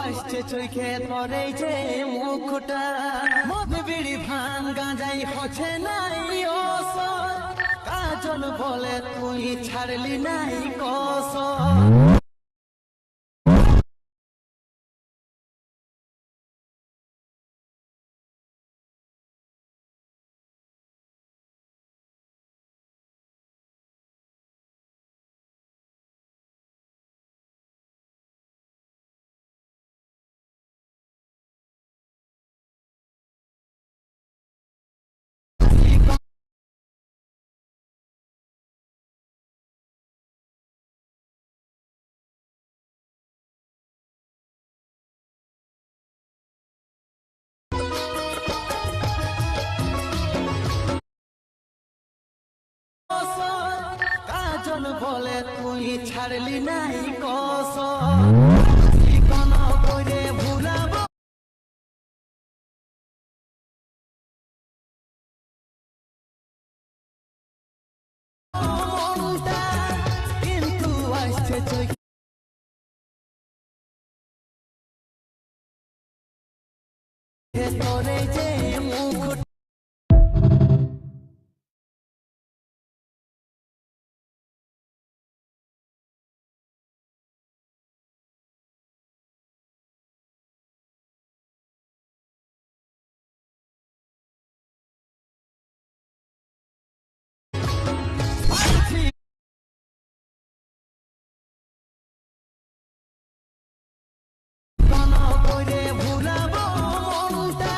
আসছে চোখে ধরে যে মুখটা মদ বিড়ি ভাঙ গাঁজাই হচ্ছে নাই অসর কাজল বলে তুই ছাড়লি নাই কসর কাজল বলে তুই ছাড়লি নাই কসর কোন করে ভুলাবো মনটা কিন্তু আসছে চোখে ধরে যে মুখটা কোন করে ভুলাবো মনটা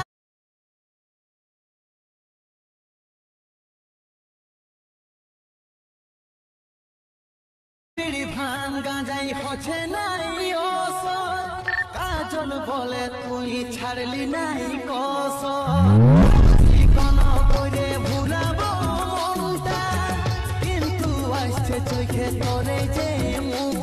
বিড়ি ভাঙ গাঁজাই হচ্ছে নাই অসর কাজল বলে তুই ছাড়লি নাই কসর কোন করে ভুলাবো মনটা কিন্তু আসছে চোখে ধরে যে মুখ